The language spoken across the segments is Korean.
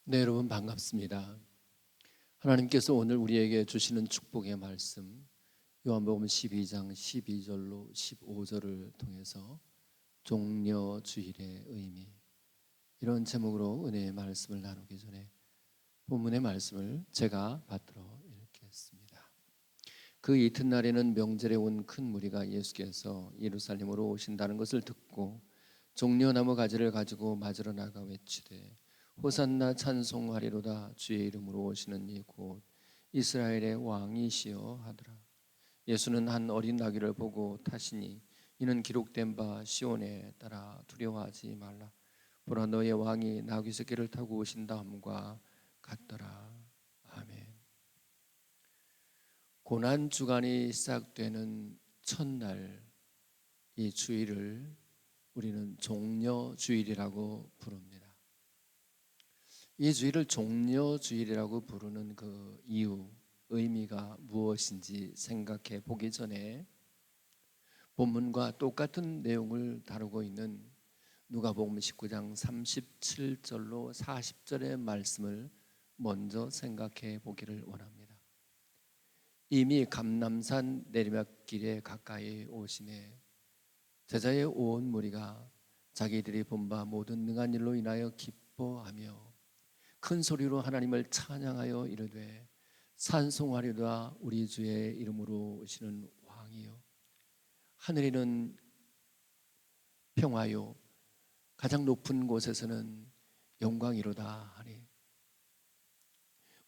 네, 여러분 반갑습니다. 하나님께서 오늘 우리에게 주시는 축복의 말씀 요한복음 12장 12절로 15절을 통해서 종려주일의 의미, 이런 제목으로 은혜의 말씀을 나누기 전에 본문의 말씀을 제가 받들어 읽겠습니다. 그 이튿날에는 명절에 온 큰 무리가 예수께서 예루살렘으로 오신다는 것을 듣고 종려나무 가지를 가지고 맞으러 나가 외치되 호산나 찬송하리로다. 주의 이름으로 오시는 이 곧 이스라엘의 왕이시여 하더라. 예수는 한 어린 나귀를 보고 타시니 이는 기록된 바 시온에 따라 두려워하지 말라. 보라, 너의 왕이 나귀 새끼를 타고 오신다 함과 같더라. 아멘. 고난 주간이 시작되는 첫날, 이 주일을 우리는 종려주일이라고 부릅니다. 이 주일을 종려주일이라고 부르는 그 이유, 의미가 무엇인지 생각해 보기 전에 본문과 똑같은 내용을 다루고 있는 누가복음 19장 37절로 40절의 말씀을 먼저 생각해 보기를 원합니다. 이미 감람산 내리막길에 가까이 오시매 제자의 온 무리가 자기들이 본 바 모든 능한 일로 인하여 기뻐하며 큰 소리로 하나님을 찬양하여 이르되 찬송하리로다. 우리 주의 이름으로 오시는 왕이요 하늘에는 평화요 가장 높은 곳에서는 영광이로다 하니,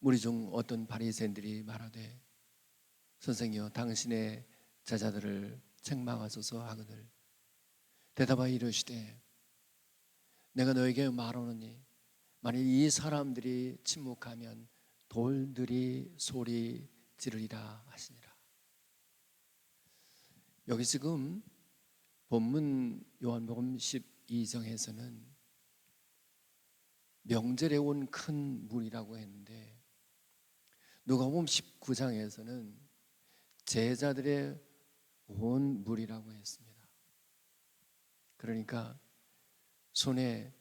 무리 중 어떤 바리새인들이 말하되 선생이여 당신의 제자들을 책망하소서 하거늘 대답하여 이르시되 내가 너에게 말하노니 만일 이 사람들이 침묵하면 돌들이 소리 지르리라 하시니라. 여기 지금 본문 요한복음 12장에서는 명절에 온 큰 무리라고 했는데 누가복음 19장에서는 제자들의 온 무리라고 했습니다. 그러니까 손에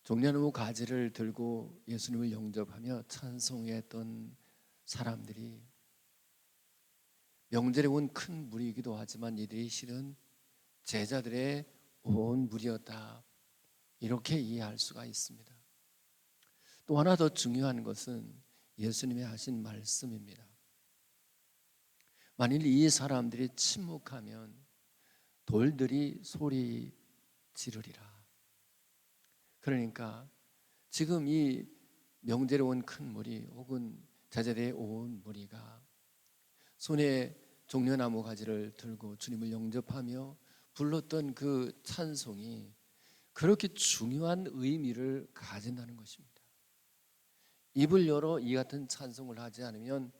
종려나무 가지를 들고 예수님을 영접하며 찬송했던 사람들이 명절에 온 큰 무리이기도 하지만 이들이 실은 제자들의 온 무리였다, 이렇게 이해할 수가 있습니다. 또 하나 더 중요한 것은 예수님이 하신 말씀입니다. 만일 이 사람들이 침묵하면 돌들이 소리 지르리라. 그러니까 지금 이 명절에 온 큰 무리 혹은 제자들의 온 무리가 손에 종려나무 가지를 들고 주님을 영접하며 불렀던 그 찬송이 그렇게 중요한 의미를 가진다는 것입니다. 입을 열어 이 같은 찬송을 하지 않으면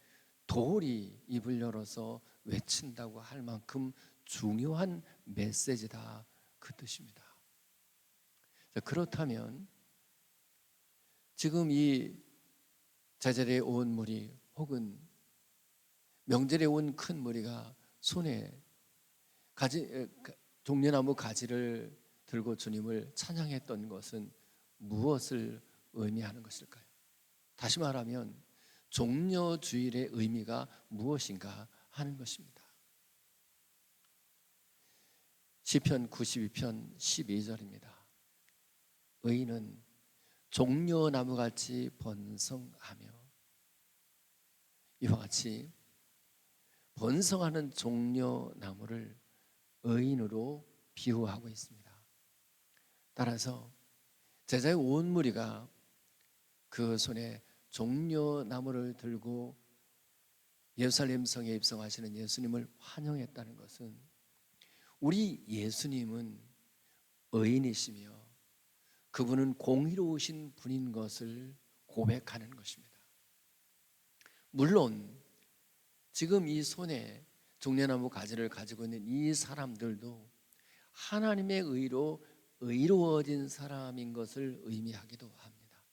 돌이 입을 열어서 외친다고 할 만큼 중요한 메시지다, 그 뜻입니다. 그렇다면 지금 이 제자들의 온 무리 혹은 명절에 온 큰 무리가 손에 종려나무 가지를 들고 주님을 찬양했던 것은 무엇을 의미하는 것일까요? 다시 말하면 종려주일의 의미가 무엇인가 하는 것입니다. 시편 92편 12절입니다. 의인은 종려나무같이 번성하며, 이와 같이 번성하는 종려나무를 의인으로 비유하고 있습니다. 따라서 제자의 온 무리가 그 손에 종려나무를 들고 예루살렘 성에 입성하시는 예수님을 환영했다는 것은 우리 예수님은 의인이시며 그분은 공의로우신 분인 것을 고백하는 것입니다. 물론 지금 이 손에 종려나무 가지를 가지고 있는 이 사람들도 하나님의 의로 의로워진 사람인 것을 의미하기도 합니다.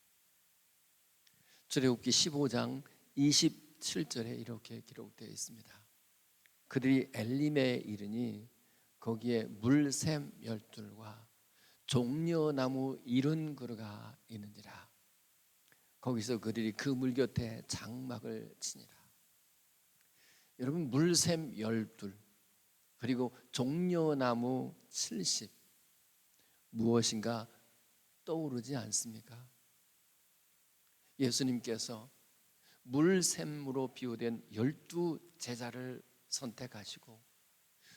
출애굽기 15장 27절에 이렇게 기록되어 있습니다. 그들이 엘림에 이르니 거기에 물샘 12과 종려나무 70그루가 있는지라. 거기서 그들이 그 물 곁에 장막을 치니라. 여러분, 물샘 12 그리고 종려나무 70 무엇인가 떠오르지 않습니까? 예수님께서 물샘으로 비유된 12제자를 선택하시고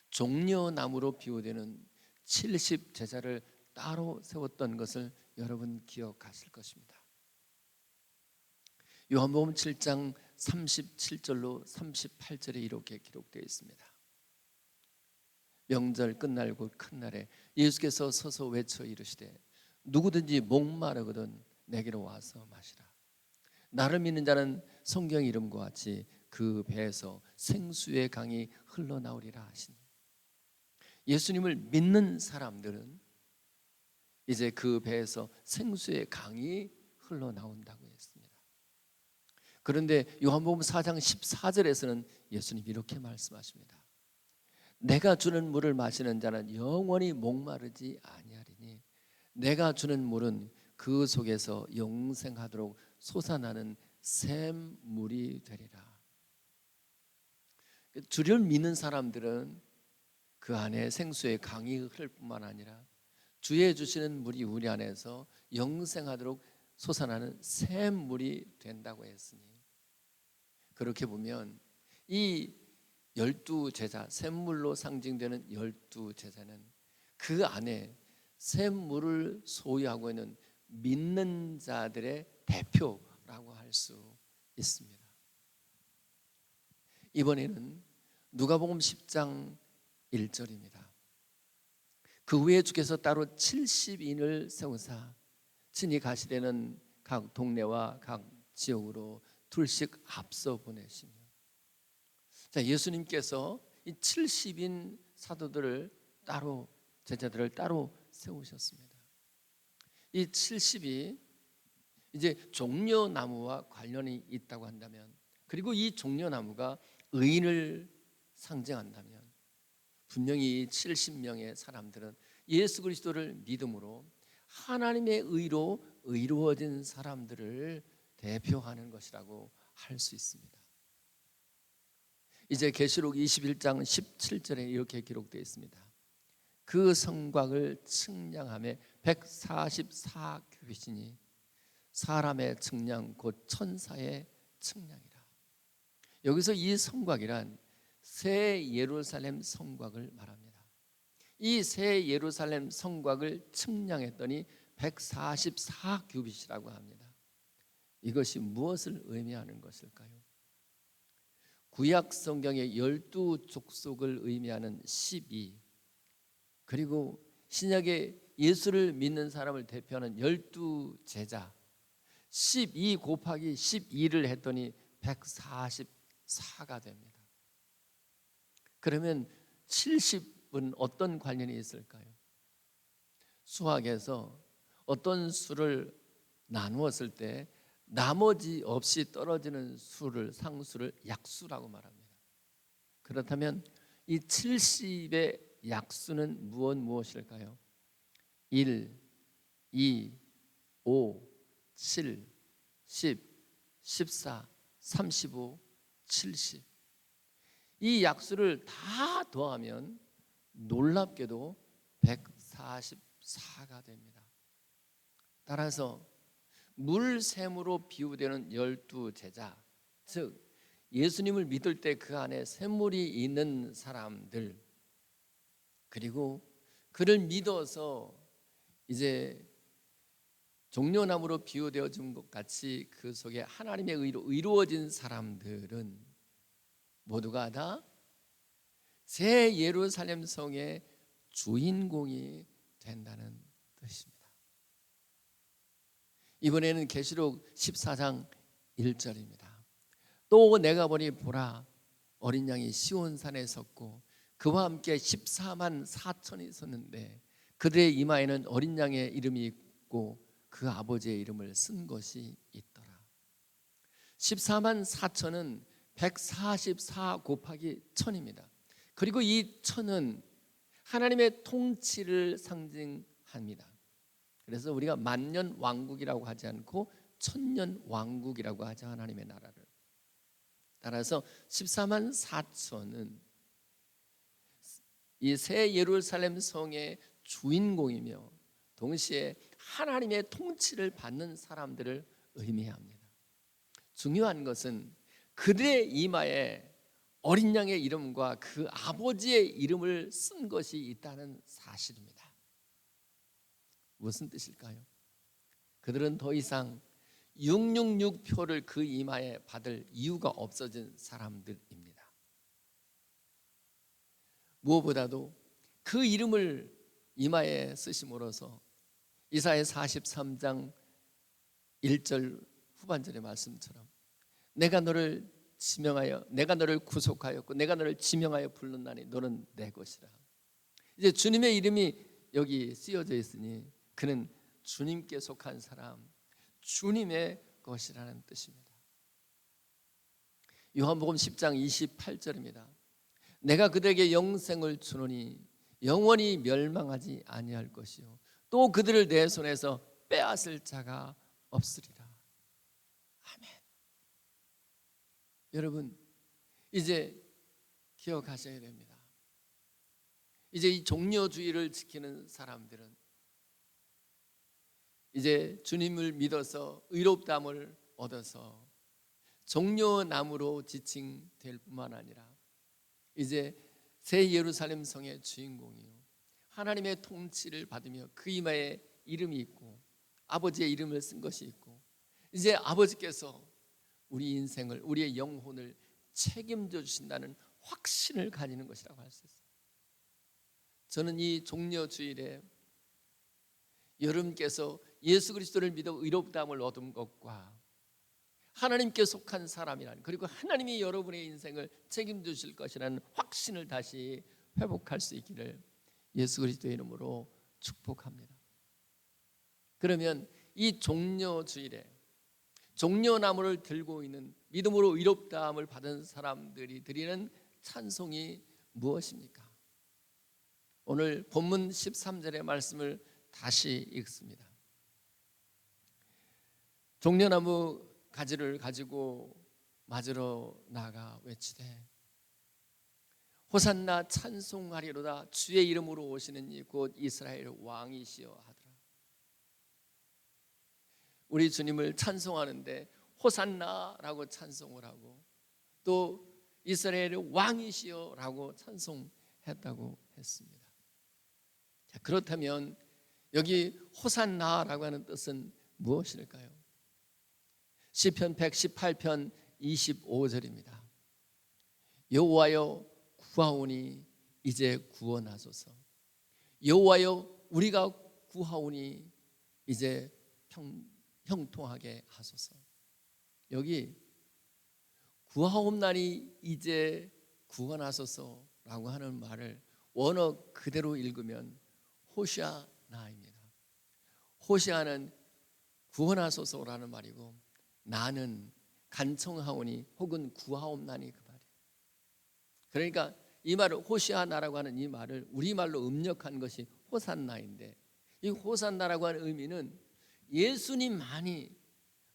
종려나무로 비유되는 70제자를 따로 세웠던 것을 여러분 기억하실 것입니다. 요한복음 7장 37절로 38절에 이렇게 기록되어 있습니다. 명절 끝날 곧 큰 날에 예수께서 서서 외쳐 이르시되 누구든지 목마르거든 내게로 와서 마시라. 나를 믿는 자는 성경 이름과 같이 그 배에서 생수의 강이 흘러나오리라 하시니, 예수님을 믿는 사람들은 이제 그 배에서 생수의 강이 흘러나온다고 했습니다. 그런데 요한복음 4장 14절에서는 예수님이 이렇게 말씀하십니다. 내가 주는 물을 마시는 자는 영원히 목마르지 아니하리니 내가 주는 물은 그 속에서 영생하도록 솟아나는 샘물이 되리라. 주를 믿는 사람들은 그 안에 생수의 강이 흐를 뿐만 아니라 주의 주시는 물이 우리 안에서 영생하도록 솟아나는 샘물이 된다고 했으니, 그렇게 보면 이 12제자, 샘물로 상징되는 12제자는 그 안에 샘물을 소유하고 있는 믿는 자들의 대표라고 할 수 있습니다. 이번에는 누가복음 10장 1절입니다. 그 후에 주께서 따로 70인을 세우사 친히 가시되는 각 동네와 각 지역으로 둘씩 앞서 보내시며, 자, 예수님께서 이 70인 사도들을 따로, 제자들을 따로 세우셨습니다. 이 70이 이제 종려나무와 관련이 있다고 한다면, 그리고 이 종려나무가 의인을 상징한다면, 분명히 이 70명의 사람들은 예수 그리스도를 믿음으로 하나님의 의로 의로워진 사람들을 대표하는 것이라고 할 수 있습니다. 이제 계시록 21장 17절에 이렇게 기록되어 있습니다. 그 성곽을 측량하며 144규빗이니 사람의 측량 곧 천사의 측량이라. 여기서 이 성곽이란 새 예루살렘 성곽을 말합니다. 이 새 예루살렘 성곽을 측량했더니 144규빗이라고 합니다. 이것이 무엇을 의미하는 것일까요? 구약 성경의 12족속을 의미하는 12, 그리고 신약의 예수를 믿는 사람을 대표하는 12제자, 12 곱하기 12를 했더니 144가 됩니다. 그러면 70은 어떤 관련이 있을까요? 수학에서 어떤 수를 나누었을 때 나머지 없이 떨어지는 수를, 상수를 약수라고 말합니다. 그렇다면 이 70의 약수는 무엇일까요? 1, 2, 5, 7, 10, 14, 35, 70. 이 약수를 다 더하면 놀랍게도 144가 됩니다. 따라서 물샘으로 비유되는 12제자, 즉 예수님을 믿을 때 그 안에 샘물이 있는 사람들, 그리고 그를 믿어서 이제 종려나무로 비유되어진 것 같이 그 속에 하나님의 의로 의로워진 사람들은 모두가 다 새 예루살렘 성의 주인공이 된다는 뜻입니다. 이번에는 계시록 14장 1절입니다. 또 내가 보니 보라, 어린 양이 시온산에 섰고 그와 함께 14만 4천이 섰는데 그들의 이마에는 어린 양의 이름이 있고 그 아버지의 이름을 쓴 것이 있더라. 14만 4천은 144 곱하기 1000입니다. 그리고 이 1000은 하나님의 통치를 상징합니다. 그래서 우리가 만년 왕국이라고 하지 않고 천년 왕국이라고 하죠. 하나님의 나라를. 따라서 14만 4천은 이 새 예루살렘 성의 주인공이며 동시에 하나님의 통치를 받는 사람들을 의미합니다. 중요한 것은 그들의 이마에 어린 양의 이름과 그 아버지의 이름을 쓴 것이 있다는 사실입니다. 무슨 뜻일까요? 그들은 더 이상 666표를 그 이마에 받을 이유가 없어진 사람들입니다. 무엇보다도 그 이름을 이마에 쓰심으로써 이사야 43장 1절 후반절의 말씀처럼 내가 너를 지명하여 내가 너를 구속하였고 내가 너를 지명하여 불렀나니 너는 내 것이라. 이제 주님의 이름이 여기 쓰여져 있으니 그는 주님께 속한 사람, 주님의 것이라는 뜻입니다. 요한복음 10장 28절입니다. 내가 그들에게 영생을 주노니 영원히 멸망하지 아니할 것이요 또 그들을 내 손에서 빼앗을 자가 없으리라. 아멘. 여러분, 이제 기억하셔야 됩니다. 이제 이 종려주의를 지키는 사람들은 이제 주님을 믿어서 의롭다함을 얻어서 종려나무로 지칭될 뿐만 아니라 이제 새 예루살렘 성의 주인공이요 하나님의 통치를 받으며 그 이마에 이름이 있고 아버지의 이름을 쓴 것이 있고 이제 아버지께서 우리 인생을 우리의 영혼을 책임져 주신다는 확신을 가지는 것이라고 할 수 있어요. 저는 이 종려주일에 여러분께서 예수 그리스도를 믿어 의롭다함을 얻은 것과 하나님께 속한 사람이라는 그리고 하나님이 여러분의 인생을 책임져 주실 것이라는 확신을 다시 회복할 수 있기를 예수 그리스도의 이름으로 축복합니다. 그러면 이 종려주일에 종려나무를 들고 있는 믿음으로 의롭다함을 받은 사람들이 드리는 찬송이 무엇입니까? 오늘 본문 13절의 말씀을 다시 읽습니다. 종려나무 가지를 가지고 맞으러 나가 외치되 호산나 찬송하리로다 주의 이름으로 오시는 이 곧 이스라엘 왕이시여 하더라. 우리 주님을 찬송하는데 호산나라고 찬송을 하고 또 이스라엘의 왕이시여라고 찬송했다고 했습니다. 자, 그렇다면 여기 호산나라고 하는 뜻은 무엇일까요? 시편 118편 25절입니다. 여호와여 구하오니 이제 구원하소서. 여호와여 우리가 구하오니 이제 형통하게 하소서. 여기 구하옵나니 이제 구원하소서라고 하는 말을 원어 그대로 읽으면 호시아나입니다. 호시아는 구원하소서라는 말이고 나는 간청하오니 혹은 구하옵나니 그 말이에요. 그러니까 이 말을 호시아나라고 하는 이 말을 우리말로 음력한 것이 호산나인데 이 호산나라고 하는 의미는 예수님만이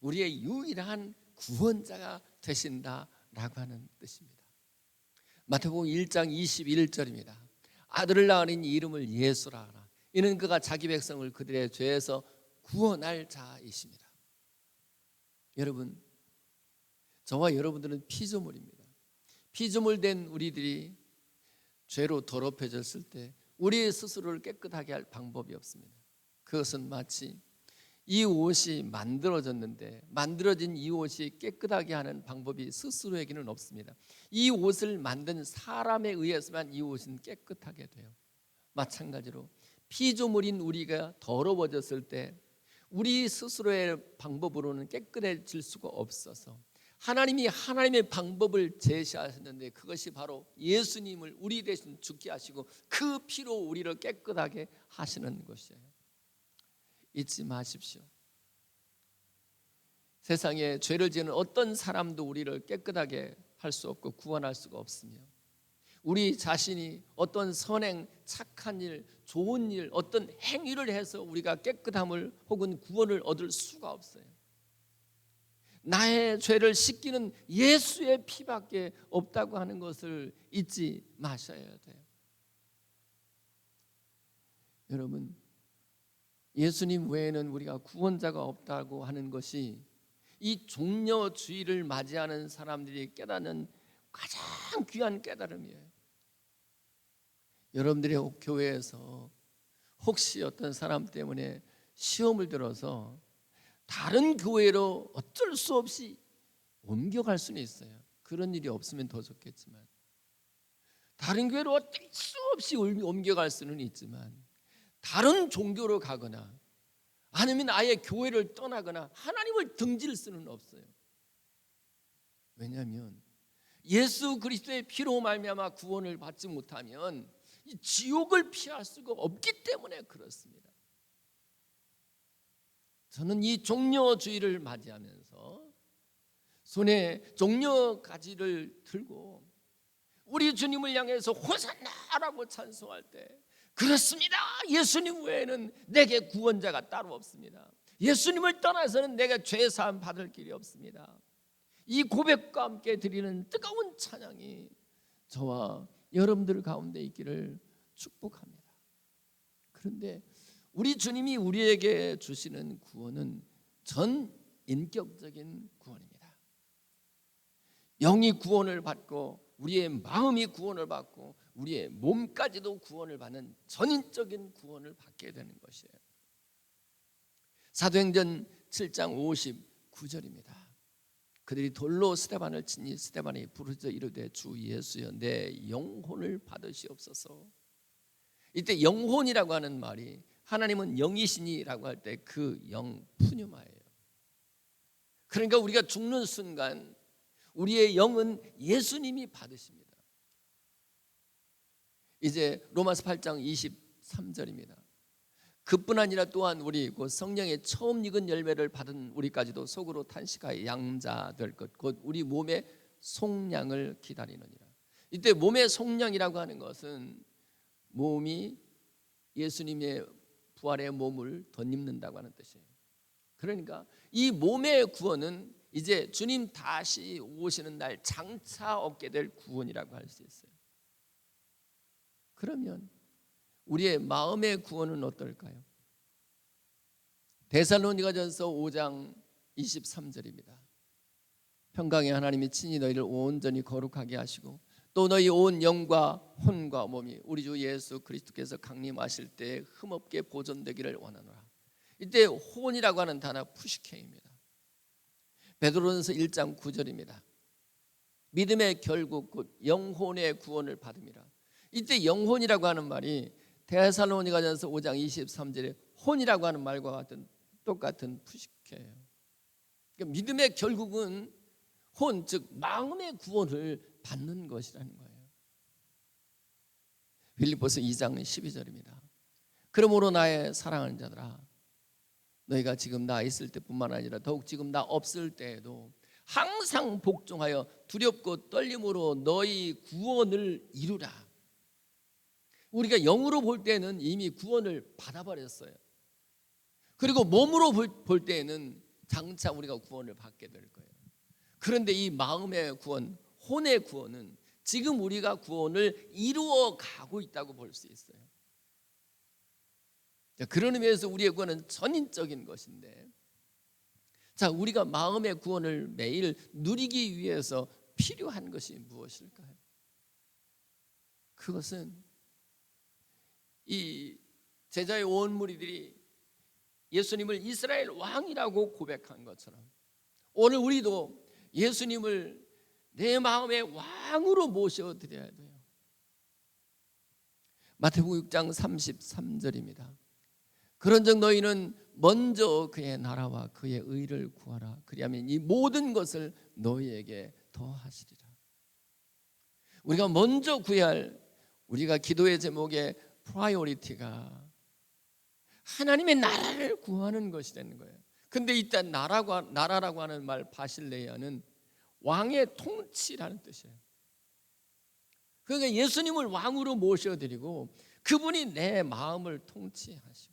우리의 유일한 구원자가 되신다라고 하는 뜻입니다. 마태복음 1장 21절입니다. 아들을 낳으니 이름을 예수라 하라. 이는 그가 자기 백성을 그들의 죄에서 구원할 자이십니다. 여러분, 저와 여러분들은 피조물입니다. 피조물 된 우리들이 죄로 더럽혀졌을 때 우리 스스로를 깨끗하게 할 방법이 없습니다. 그것은 마치 이 옷이 만들어졌는데 만들어진 이 옷이 깨끗하게 하는 방법이 스스로에게는 없습니다. 이 옷을 만든 사람에 의해서만 이 옷은 깨끗하게 돼요. 마찬가지로 피조물인 우리가 더러워졌을 때 우리 스스로의 방법으로는 깨끗해질 수가 없어서 하나님이 하나님의 방법을 제시하셨는데, 그것이 바로 예수님을 우리 대신 죽게 하시고 그 피로 우리를 깨끗하게 하시는 것이에요. 잊지 마십시오. 세상에 죄를 지는 어떤 사람도 우리를 깨끗하게 할 수 없고 구원할 수가 없으며, 우리 자신이 어떤 선행, 착한 일, 좋은 일, 어떤 행위를 해서 우리가 깨끗함을 혹은 구원을 얻을 수가 없어요. 나의 죄를 씻기는 예수의 피밖에 없다고 하는 것을 잊지 마셔야 돼요. 여러분, 예수님 외에는 우리가 구원자가 없다고 하는 것이 이 종려주의를 맞이하는 사람들이 깨닫는 가장 귀한 깨달음이에요. 여러분들이 교회에서 혹시 어떤 사람 때문에 시험을 들어서 다른 교회로 어쩔 수 없이 옮겨갈 수는 있어요. 그런 일이 없으면 더 좋겠지만, 다른 교회로 어쩔 수 없이 옮겨갈 수는 있지만, 다른 종교로 가거나 아니면 아예 교회를 떠나거나 하나님을 등질 수는 없어요. 왜냐하면 예수 그리스도의 피로 말미암아 구원을 받지 못하면 이 지옥을 피할 수가 없기 때문에 그렇습니다. 저는 이 종려주의를 맞이하면서 손에 종려가지를 들고 우리 주님을 향해서 호산나라고 찬송할 때, 그렇습니다, 예수님 외에는 내게 구원자가 따로 없습니다. 예수님을 떠나서는 내가 죄사함 받을 길이 없습니다. 이 고백과 함께 드리는 뜨거운 찬양이 저와 여러분들 가운데 있기를 축복합니다. 그런데 우리 주님이 우리에게 주시는 구원은 전 인격적인 구원입니다. 영이 구원을 받고 우리의 마음이 구원을 받고 우리의 몸까지도 구원을 받는 전인적인 구원을 받게 되는 것이에요. 사도행전 7장 59절입니다. 그들이 돌로 스데반을 치니 스데반이 부르짖어 이르되 주 예수여 내 영혼을 받으시옵소서. 이때 영혼이라고 하는 말이 하나님은 영이시니라고 할 때 그 영 푸뉴마예요. 그러니까 우리가 죽는 순간 우리의 영은 예수님이 받으십니다. 이제 로마서 8장 23절입니다. 그뿐 아니라 또한 우리 곧 성령의 처음 익은 열매를 받은 우리까지도 속으로 탄식하여 양자될 것 곧 우리 몸의 속량을 기다리느니라. 이때 몸의 속량이라고 하는 것은 몸이 예수님의 부활의 몸을 덧입는다고 하는 뜻이에요. 그러니까 이 몸의 구원은 이제 주님 다시 오시는 날 장차 얻게 될 구원이라고 할 수 있어요. 그러면 우리의 마음의 구원은 어떨까요? 데살로니가전서 5장 23절입니다. 평강의 하나님이 친히 너희를 온전히 거룩하게 하시고 또 너희 온 영과 혼과 몸이 우리 주 예수 그리스도께서 강림하실 때 흠없게 보존되기를 원하노라. 이때 혼이라고 하는 단어 푸시케입니다. 베드로전서 1장 9절입니다. 믿음의 결국 곧 영혼의 구원을 받음이라. 이때 영혼이라고 하는 말이 데살로니가전서 5장 23절에 혼이라고 하는 말과 같은 똑같은 푸시케예요. 그러니까 믿음의 결국은 혼, 즉 마음의 구원을 받는 것이라는 거예요. 빌립보서 2장 12절입니다. 그러므로 나의 사랑하는 자들아 너희가 지금 나 있을 때뿐만 아니라 더욱 지금 나 없을 때에도 항상 복종하여 두렵고 떨림으로 너희 구원을 이루라. 우리가 영으로 볼 때는 이미 구원을 받아버렸어요. 그리고 몸으로 볼 때는 장차 우리가 구원을 받게 될 거예요. 그런데 이 마음의 구원, 혼의 구원은 지금 우리가 구원을 이루어 가고 있다고 볼 수 있어요. 그런 의미에서 우리의 구원은 전인적인 것인데, 자, 우리가 마음의 구원을 매일 누리기 위해서 필요한 것이 무엇일까요? 그것은 이 제자의 온 무리들이 예수님을 이스라엘 왕이라고 고백한 것처럼 오늘 우리도 예수님을 내 마음의 왕으로 모셔드려야 돼요. 마태복음 6장 33절입니다. 그런즉 너희는 먼저 그의 나라와 그의 의를 구하라. 그리하면 이 모든 것을 너희에게 더하시리라. 우리가 먼저 구해야 할, 우리가 기도의 제목의 프라이오리티가 하나님의 나라를 구하는 것이라는 거예요. 근데 이때 나라라고 하는 말 바실레아는 왕의 통치라는 뜻이에요. 그러니까 예수님을 왕으로 모셔드리고 그분이 내 마음을 통치하시고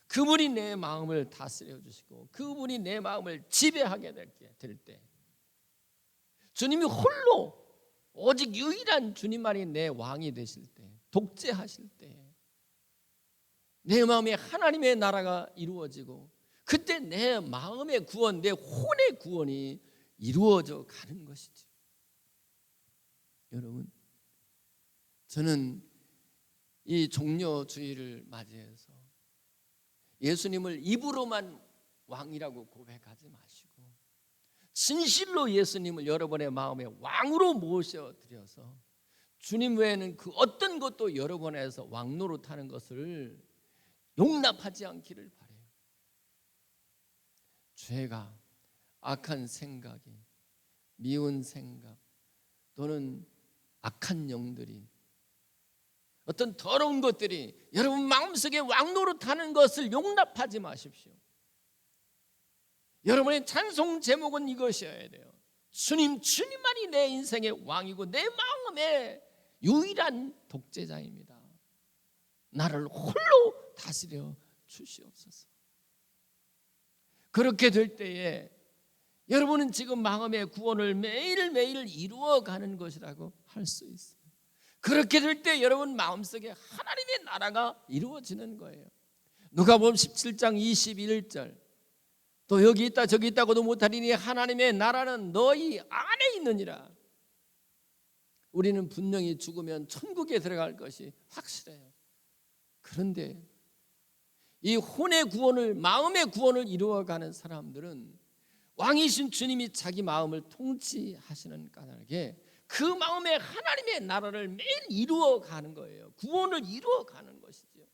그분이 내 마음을 다스려 주시고 그분이 내 마음을 지배하게 될 때, 주님이 홀로 오직 유일한 주님만이 내 왕이 되실 때, 독재하실 때 내 마음에 하나님의 나라가 이루어지고 그때 내 마음의 구원, 내 혼의 구원이 이루어져 가는 것이죠. 여러분, 저는 이 종료주의를 맞이해서 예수님을 입으로만 왕이라고 고백하지 마시고 진실로 예수님을 여러분의 마음에 왕으로 모셔드려서 주님 외에는 그 어떤 것도 여러분에서 왕노릇하는 것을 용납하지 않기를 바라요. 죄가, 악한 생각이, 미운 생각 또는 악한 영들이, 어떤 더러운 것들이 여러분 마음속에 왕노릇하는 것을 용납하지 마십시오. 여러분의 찬송 제목은 이것이어야 돼요. 주님만이 내 인생의 왕이고 내 마음의 유일한 독재자입니다. 나를 홀로 다스려 주시옵소서. 그렇게 될 때에 여러분은 지금 마음의 구원을 매일매일 이루어가는 것이라고 할 수 있어요. 그렇게 될 때 여러분 마음속에 하나님의 나라가 이루어지는 거예요. 누가복음 17장 21절, 또 여기 있다 저기 있다고도 못하리니 하나님의 나라는 너희 안에 있느니라. 우리는 분명히 죽으면 천국에 들어갈 것이 확실해요. 그런데 이 혼의 구원을, 마음의 구원을 이루어가는 사람들은 왕이신 주님이 자기 마음을 통치하시는 까닭에 그 마음에 하나님의 나라를 매일 이루어가는 거예요. 구원을 이루어가는 것이죠.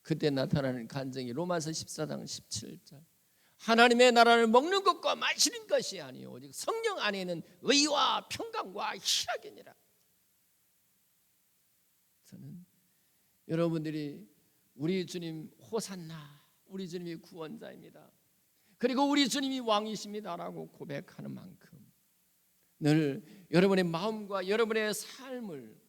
그때 나타나는 간증이 로마서 14장 17절, 하나님의 나라를 먹는 것과 마시는 것이 아니요 오직 성령 안에 있는 의와 평강과 희락이니라. 저는 여러분들이 우리 주님 호산나, 우리 주님이 구원자입니다, 그리고 우리 주님이 왕이십니다라고 고백하는 만큼 늘 여러분의 마음과 여러분의 삶을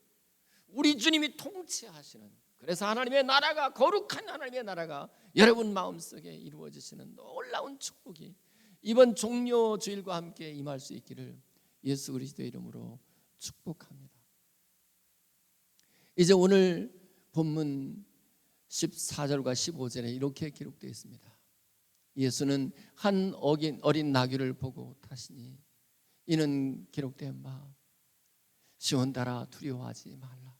우리 주님이 통치하시는, 그래서 하나님의 나라가, 거룩한 하나님의 나라가 여러분 마음속에 이루어지시는 놀라운 축복이 이번 종료 주일과 함께 임할 수 있기를 예수 그리스도의 이름으로 축복합니다. 이제 오늘 본문 14절과 15절에 이렇게 기록되어 있습니다. 예수는 한 어린 나귀를 보고 타시니 이는 기록된 바 시온달아 두려워하지 말라.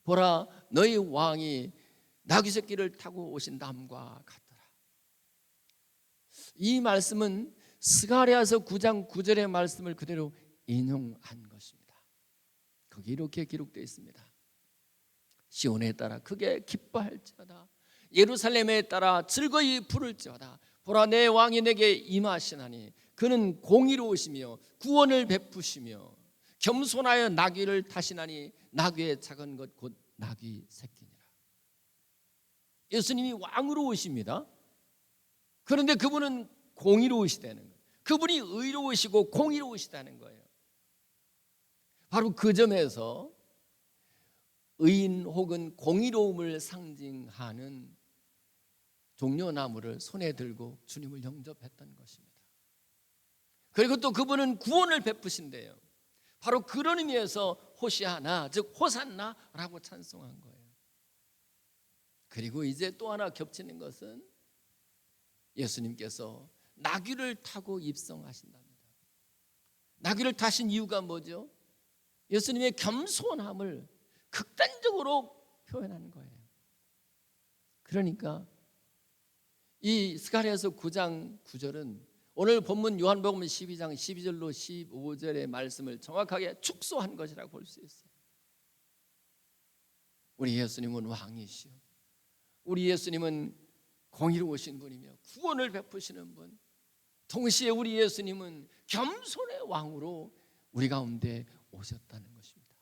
보라 너희 왕이 나귀 새끼를 타고 오신 남과 같더라. 이 말씀은 스가랴서 9장 9절의 말씀을 그대로 인용한 것입니다. 거기 이렇게 기록되어 있습니다. 시온에 따라 크게 기뻐할지어다, 예루살렘에 따라 즐거이 부를지어다. 보라 내 왕이 내게 임하시나니 그는 공의로우시며 구원을 베푸시며 겸손하여 나귀를 타시나니 나귀의 작은 것 곧 나귀 새끼니라. 예수님이 왕으로 오십니다. 그런데 그분은 공의로우시다는 거예요. 그분이 의로우시고 공의로우시다는 거예요. 바로 그 점에서 의인 혹은 공의로움을 상징하는 종려나무를 손에 들고 주님을 영접했던 것입니다. 그리고 또 그분은 구원을 베푸신대요. 바로 그런 의미에서 호시아나, 즉 호산나라고 찬송한 거예요. 그리고 이제 또 하나 겹치는 것은 예수님께서 나귀를 타고 입성하신답니다. 나귀를 타신 이유가 뭐죠? 예수님의 겸손함을 극단적으로 표현하는 거예요. 그러니까 이 스가랴서 9장 9절은 오늘 본문 요한복음 12장 12절로 15절의 말씀을 정확하게 축소한 것이라고 볼 수 있어요. 우리 예수님은 왕이시오. 우리 예수님은 공의로우신 분이며 구원을 베푸시는 분. 동시에 우리 예수님은 겸손의 왕으로 우리 가운데 오셨다는 것입니다.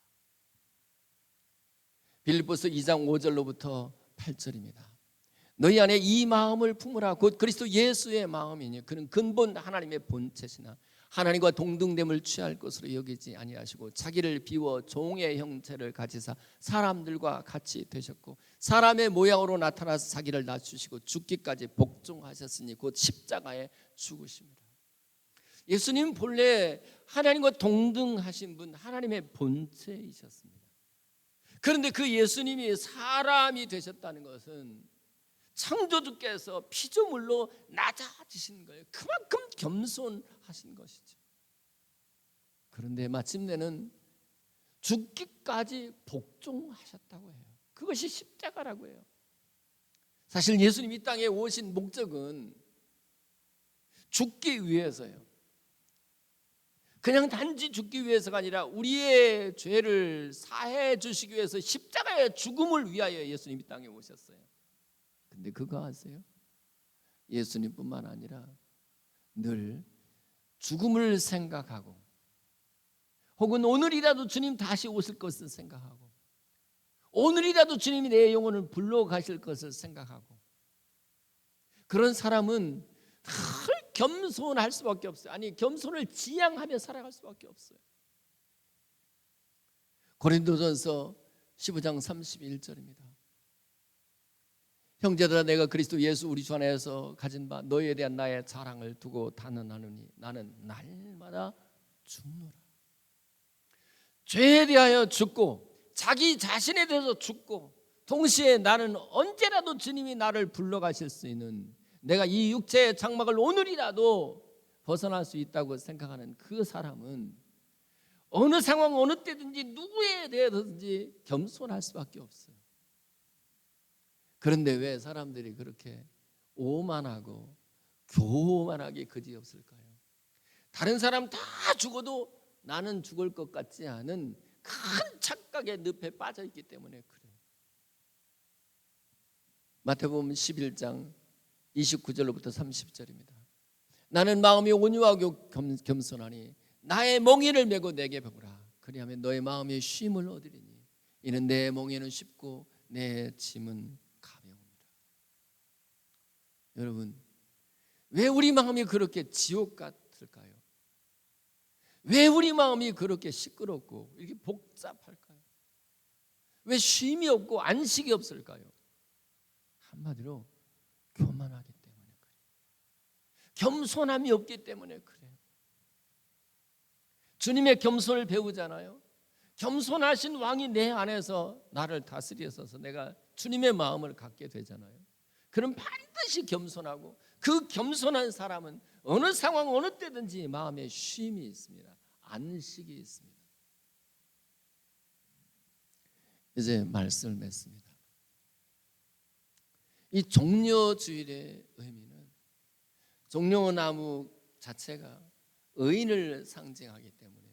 빌립보서 2장 5절로부터 8절입니다. 너희 안에 이 마음을 품으라. 곧 그리스도 예수의 마음이니 그는 근본 하나님의 본체시나 하나님과 동등됨을 취할 것으로 여기지 아니하시고 자기를 비워 종의 형체를 가지사 사람들과 같이 되셨고 사람의 모양으로 나타나서 자기를 낮추시고 죽기까지 복종하셨으니 곧 십자가에 죽으십니다. 예수님 본래 하나님과 동등하신 분, 하나님의 본체이셨습니다. 그런데 그 예수님이 사람이 되셨다는 것은 창조주께서 피조물로 낮아지신 거예요. 그만큼 겸손하신 것이죠. 그런데 마침내는 죽기까지 복종하셨다고 해요. 그것이 십자가라고 해요. 사실 예수님 이 땅에 오신 목적은 죽기 위해서예요. 그냥 단지 죽기 위해서가 아니라 우리의 죄를 사해 주시기 위해서 십자가의 죽음을 위하여 예수님 이 땅에 오셨어요. 근데 그거 아세요? 예수님뿐만 아니라 늘 죽음을 생각하고 혹은 오늘이라도 주님 다시 오실 것을 생각하고 오늘이라도 주님이 내 영혼을 불러가실 것을 생각하고 그런 사람은 늘 겸손할 수밖에 없어요. 아니 겸손을 지향하며 살아갈 수밖에 없어요. 고린도전서 15장 31절입니다. 형제들아 내가 그리스도 예수 우리 주 안에서 가진 바 너희에 대한 나의 자랑을 두고 단언하노니 나는 날마다 죽노라. 죄에 대하여 죽고 자기 자신에 대해서 죽고 동시에 나는 언제라도 주님이 나를 불러가실 수 있는 내가 이 육체의 장막을 오늘이라도 벗어날 수 있다고 생각하는 그 사람은 어느 상황 어느 때든지 누구에 대해서든지 겸손할 수밖에 없어요. 그런데 왜 사람들이 그렇게 오만하고 교만하게 그지없을까요? 다른 사람 다 죽어도 나는 죽을 것 같지 않은 큰 착각의 늪에 빠져있기 때문에 그래요. 마태복음 11장 29절로부터 30절입니다. 나는 마음이 온유하고 겸손하니 나의 멍에를 메고 내게 배우라. 그리하면 너의 마음이 쉼을 얻으리니 이는 내 멍에는 쉽고 내 짐은 가벼움이라. 여러분, 왜 우리 마음이 그렇게 지옥 같을까요? 왜 우리 마음이 그렇게 시끄럽고 이렇게 복잡할까요? 왜 쉼이 없고 안식이 없을까요? 한마디로 교만하기 때문에 그래요. 겸손함이 없기 때문에 그래요. 주님의 겸손을 배우잖아요. 겸손하신 왕이 내 안에서 나를 다스리셔서 내가 주님의 마음을 갖게 되잖아요. 그럼 반드시 겸손하고 그 겸손한 사람은 어느 상황 어느 때든지 마음에 쉼이 있습니다. 안식이 있습니다. 이제 말씀을 맺습니다. 이 종려주일의 의미는 종려나무 자체가 의인을 상징하기 때문에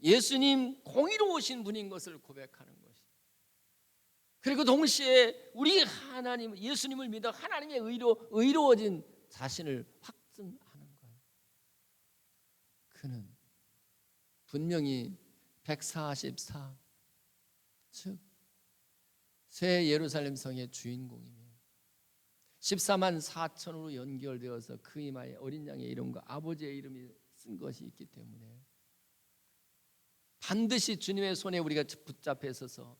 예수님 공의로우신 분인 것을 고백하는 것이, 그리고 동시에 우리 하나님 예수님을 믿어 하나님의 의로워진 자신을 확증하는 거예요. 그는 분명히 144, 즉 새 예루살렘 성의 주인공이며 14만 4천으로 연결되어서 그 이마에 어린 양의 이름과 아버지의 이름이 쓴 것이 있기 때문에 반드시 주님의 손에 우리가 붙잡혀 있어서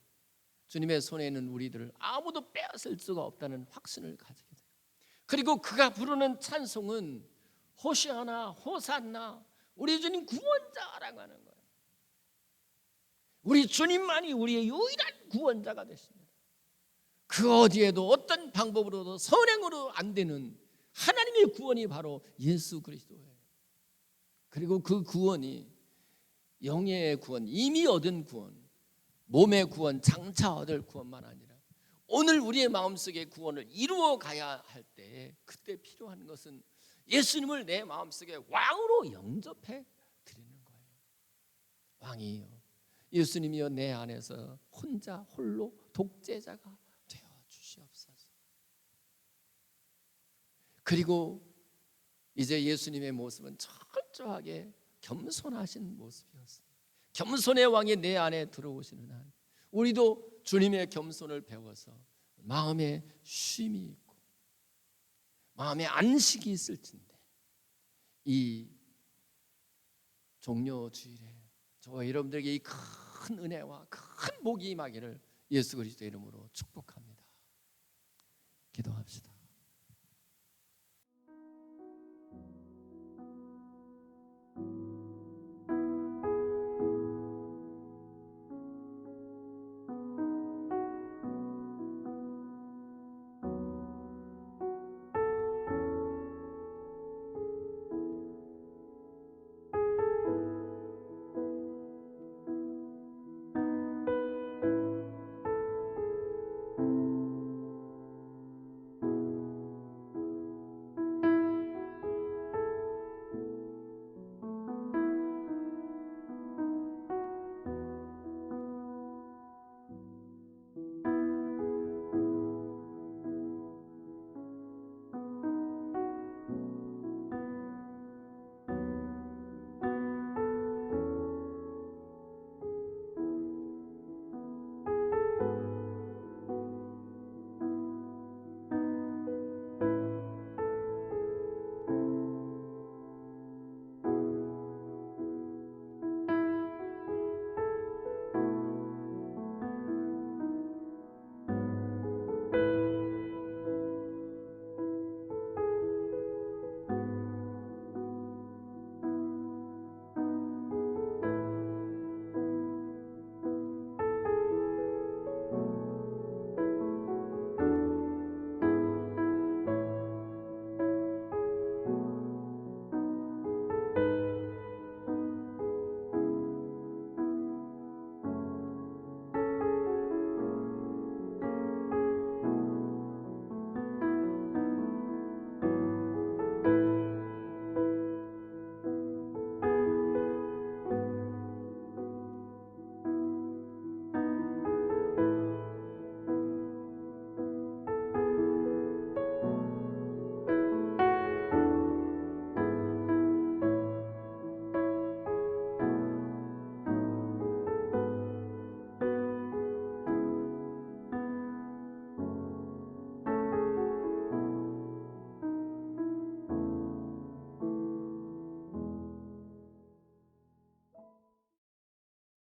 주님의 손에 있는 우리들을 아무도 빼앗을 수가 없다는 확신을 가지게 돼요. 그리고 그가 부르는 찬송은 호시아나 호산나 우리 주님 구원자라고 하는 거예요. 우리 주님만이 우리의 유일한 구원자가 되십니다. 그 어디에도 어떤 방법으로도 선행으로 안 되는 하나님의 구원이 바로 예수 그리스도예요. 그리고 그 구원이 영의 구원, 이미 얻은 구원, 몸의 구원, 장차 얻을 구원만 아니라 오늘 우리의 마음속의 구원을 이루어 가야 할 때 그때 필요한 것은 예수님을 내 마음속에 왕으로 영접해 드리는 거예요. 왕이요, 예수님이여 내 안에서 혼자 홀로 독재자가 되어 주시옵소서. 그리고 이제 예수님의 모습은 철저하게 겸손하신 모습이었습니다. 겸손의 왕이 내 안에 들어오시는 한 우리도 주님의 겸손을 배워서 마음에 쉼이 있고 마음에 안식이 있을 텐데, 이 종려 주일에 저와 여러분들에게 이 큰 은혜와 큰 복이 임하기를 예수 그리스도의 이름으로 축복합니다. 기도합시다.